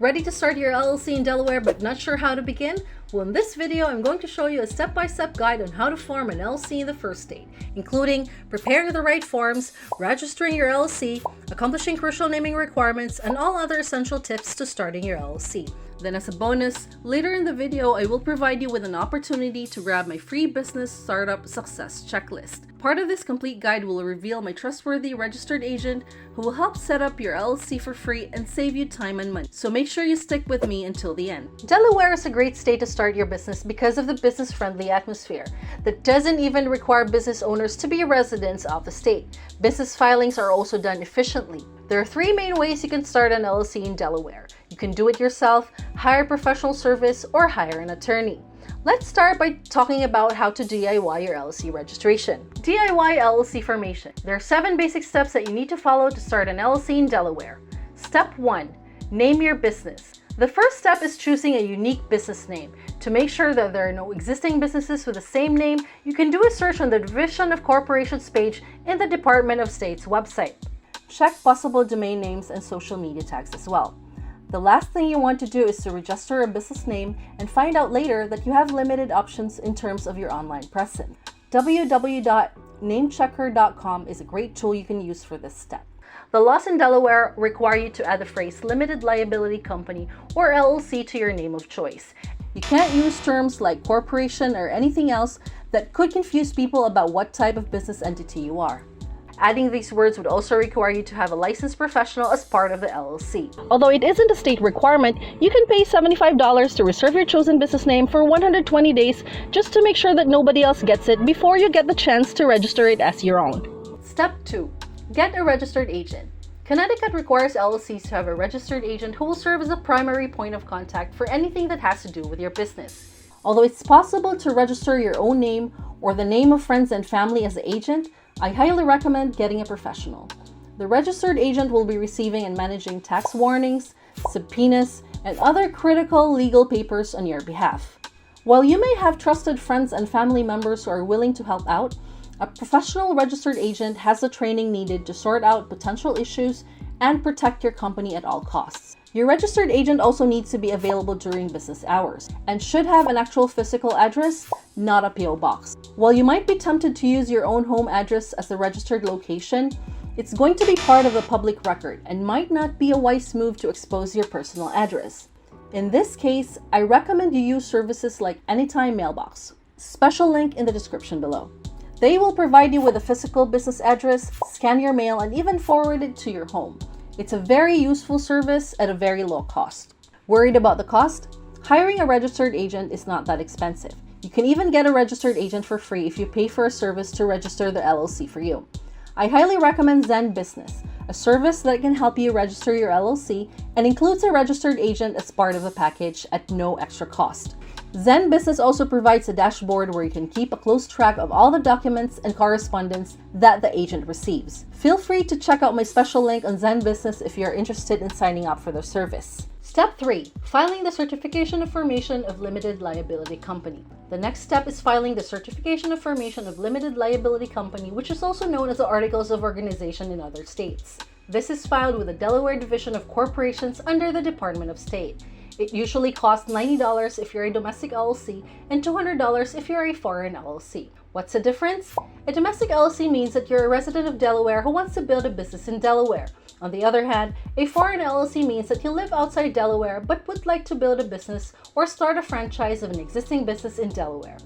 Ready to start your LLC in Delaware but not sure how to begin? Well, in this video, I'm going to show you a step-by-step guide on how to form an LLC in the first state, including preparing the right forms, registering your LLC, accomplishing crucial naming requirements, and all other essential tips to starting your LLC. Then as a bonus, later in the video, I will provide you with an opportunity to grab my free business startup success checklist. Part of this complete guide will reveal my trustworthy registered agent who will help set up your LLC for free and save you time and money. So make sure you stick with me until the end. Delaware is a great state to start your business because of the business-friendly atmosphere that doesn't even require business owners to be residents of the state. Business filings are also done efficiently. There are three main ways you can start an LLC in Delaware. You can do it yourself, hire professional service, or hire an attorney. Let's start by talking about how to DIY your LLC registration. DIY LLC formation. There are 7 basic steps that you need to follow to start an LLC in Delaware. Step 1. Name your business. The first step is choosing a unique business name. To make sure that there are no existing businesses with the same name, you can do a search on the Division of Corporations page in the Department of State's website. Check possible domain names and social media tags as well. The last thing you want to do is to register a business name and find out later that you have limited options in terms of your online presence. www.namechecker.com is a great tool you can use for this step. The laws in Delaware require you to add the phrase limited liability company or LLC to your name of choice. You can't use terms like corporation or anything else that could confuse people about what type of business entity you are. Adding these words would also require you to have a licensed professional as part of the LLC. Although it isn't a state requirement, you can pay $75 to reserve your chosen business name for 120 days just to make sure that nobody else gets it before you get the chance to register it as your own. Step 2. Get a registered agent. Connecticut requires LLCs to have a registered agent who will serve as a primary point of contact for anything that has to do with your business. Although it's possible to register your own name or the name of friends and family as the agent, I highly recommend getting a professional. The registered agent will be receiving and managing tax warnings, subpoenas, and other critical legal papers on your behalf. While you may have trusted friends and family members who are willing to help out, a professional registered agent has the training needed to sort out potential issues and protect your company at all costs. Your registered agent also needs to be available during business hours and should have an actual physical address, not a PO box. While you might be tempted to use your own home address as the registered location, it's going to be part of the public record and might not be a wise move to expose your personal address. In this case, I recommend you use services like Anytime Mailbox. Special link in the description below. They will provide you with a physical business address, scan your mail, and even forward it to your home. It's a very useful service at a very low cost. Worried about the cost? Hiring a registered agent is not that expensive. You can even get a registered agent for free if you pay for a service to register the LLC for you. I highly recommend Zen Business, a service that can help you register your LLC and includes a registered agent as part of the package at no extra cost. Zen Business also provides a dashboard where you can keep a close track of all the documents and correspondence that the agent receives. Feel free to check out my special link on Zen Business if you are interested in signing up for their service. Step 3. Filing the Certification of Formation of Limited Liability Company. The next step is filing the Certification of Formation of Limited Liability Company, which is also known as the Articles of Organization in other states. This is filed with the Delaware Division of Corporations under the Department of State. It usually costs $90 if you're a domestic LLC and $200 if you're a foreign LLC. What's the difference? A domestic LLC means that you're a resident of Delaware who wants to build a business in Delaware. On the other hand, a foreign LLC means that you live outside Delaware but would like to build a business or start a franchise of an existing business in Delaware.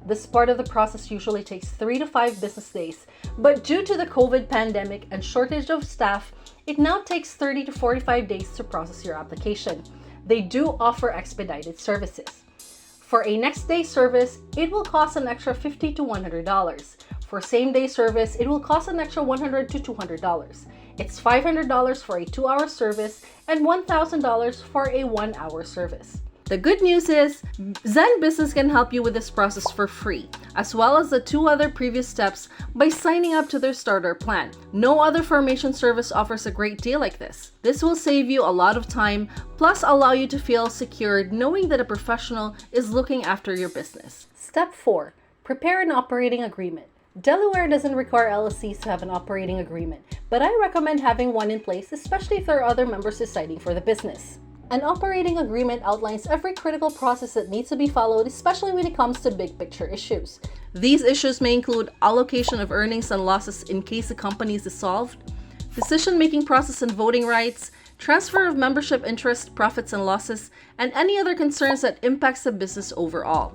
This part of the process usually takes 3 to 5 business days, but due to the COVID pandemic and shortage of staff, it now takes 30 to 45 days to process your application. They do offer expedited services. For a next day service, it will cost an extra $50 to $100. For same day service, it will cost an extra $100 to $200. It's $500 for a 2-hour service and $1,000 for a 1-hour service. The good news is, Zen Business can help you with this process for free, as well as the 2 other previous steps by signing up to their starter plan. No other formation service offers a great deal like this. This will save you a lot of time, plus allow you to feel secured knowing that a professional is looking after your business. Step 4. Prepare an operating agreement. Delaware doesn't require LLCs to have an operating agreement, but I recommend having one in place, especially if there are other members deciding for the business. An operating agreement outlines every critical process that needs to be followed, especially when it comes to big picture issues. These issues may include allocation of earnings and losses in case the company is dissolved, decision-making process and voting rights, transfer of membership interest, profits and losses, and any other concerns that impacts the business overall.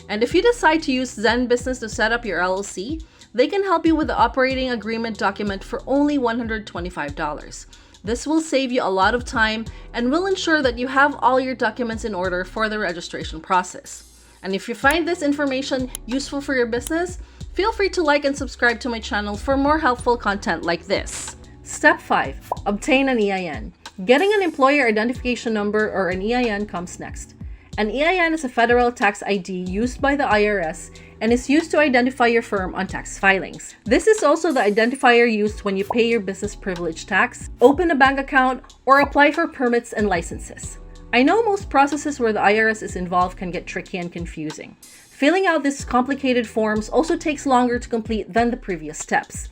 And if you decide to use Zen Business to set up your LLC, they can help you with the operating agreement document for only $125. This will save you a lot of time and will ensure that you have all your documents in order for the registration process. And if you find this information useful for your business, feel free to like and subscribe to my channel for more helpful content like this. Step 5. Obtain an EIN. Getting an employer identification number or an EIN comes next. An EIN is a federal tax ID used by the IRS and is used to identify your firm on tax filings. This is also the identifier used when you pay your business privilege tax, open a bank account, or apply for permits and licenses. I know most processes where the IRS is involved can get tricky and confusing. Filling out these complicated forms also takes longer to complete than the previous steps.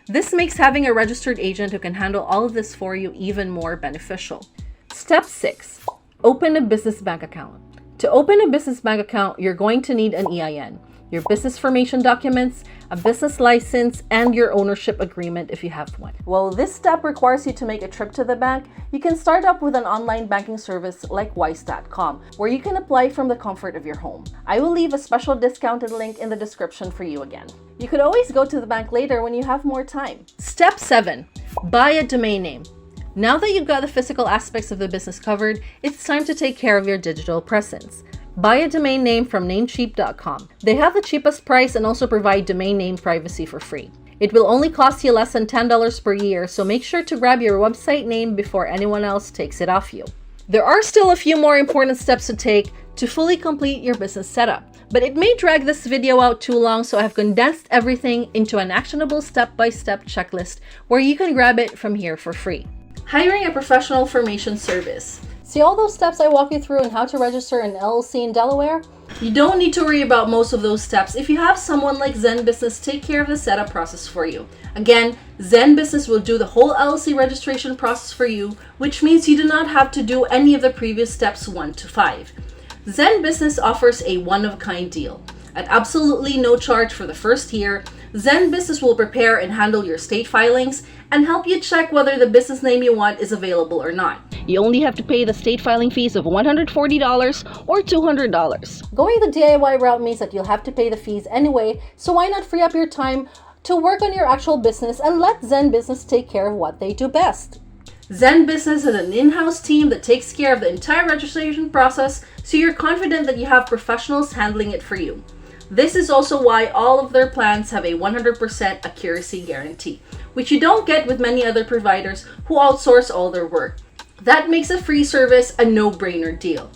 This makes having a registered agent who can handle all of this for you even more beneficial. Step 6. Open a business bank account. To open a business bank account, you're going to need an EIN, your business formation documents, a business license, and your ownership agreement if you have one. While this step requires you to make a trip to the bank, you can start up with an online banking service like wise.com, where you can apply from the comfort of your home. I will leave a special discounted link in the description for you again. You could always go to the bank later when you have more time. Step 7. Buy a domain name. Now that you've got the physical aspects of the business covered, it's time to take care of your digital presence. Buy a domain name from namecheap.com. They have the cheapest price and also provide domain name privacy for free. It will only cost you less than $10 per year, so make sure to grab your website name before anyone else takes it off you. There are still a few more important steps to take to fully complete your business setup, but it may drag this video out too long, so I've condensed everything into an actionable step-by-step checklist where you can grab it from here for free. Hiring a professional formation service. See all those steps I walk you through on how to register an LLC in Delaware? You don't need to worry about most of those steps if you have someone like Zen Business take care of the setup process for you. Again, Zen Business will do the whole LLC registration process for you, which means you do not have to do any of the previous steps 1 to 5. Zen Business offers a one-of-a-kind deal. At absolutely no charge for the first year, Zen Business will prepare and handle your state filings and help you check whether the business name you want is available or not. You only have to pay the state filing fees of $140 or $200. Going the DIY route means that you'll have to pay the fees anyway, so why not free up your time to work on your actual business and let Zen Business take care of what they do best. Zen Business is an in-house team that takes care of the entire registration process, so you're confident that you have professionals handling it for you. This is also why all of their plans have a 100% accuracy guarantee, which you don't get with many other providers who outsource all their work. That makes a free service a no-brainer deal.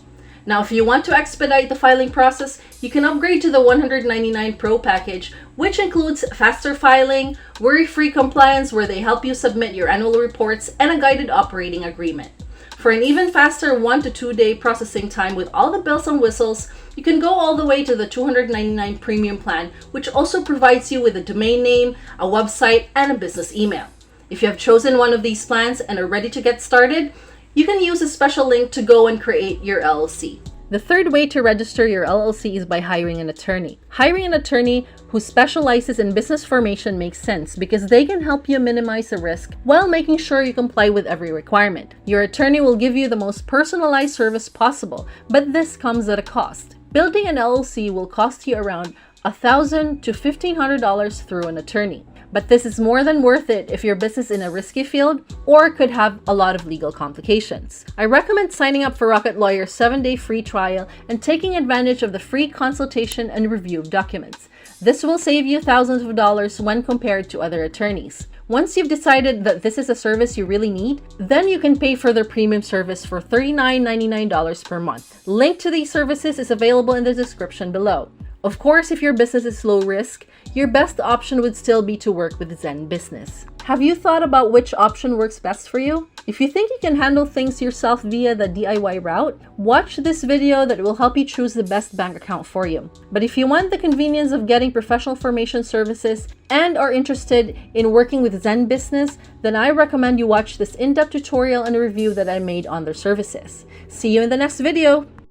Now, if you want to expedite the filing process, you can upgrade to the $199 Pro package, which includes faster filing, worry-free compliance where they help you submit your annual reports, and a guided operating agreement. For an even faster 1 to 2 day processing time with all the bells and whistles, you can go all the way to the $299 Premium plan, which also provides you with a domain name, a website, and a business email. If you have chosen one of these plans and are ready to get started, you can use a special link to go and create your LLC. The third way to register your LLC is by hiring an attorney. Hiring an attorney who specializes in business formation makes sense because they can help you minimize the risk while making sure you comply with every requirement. Your attorney will give you the most personalized service possible, but this comes at a cost. Building an LLC will cost you around $1,000 to $1,500 through an attorney. But this is more than worth it if your business is in a risky field or could have a lot of legal complications. I recommend signing up for Rocket Lawyer's 7-day free trial and taking advantage of the free consultation and review of documents. This will save you thousands of dollars when compared to other attorneys. Once you've decided that this is a service you really need, then you can pay for their premium service for $39.99 per month. Link to these services is available in the description below. Of course, if your business is low risk, your best option would still be to work with Zen Business. Have you thought about which option works best for you? If you think you can handle things yourself via the DIY route, watch this video that will help you choose the best bank account for you. But if you want the convenience of getting professional formation services and are interested in working with Zen Business, then I recommend you watch this in-depth tutorial and review that I made on their services. See you in the next video!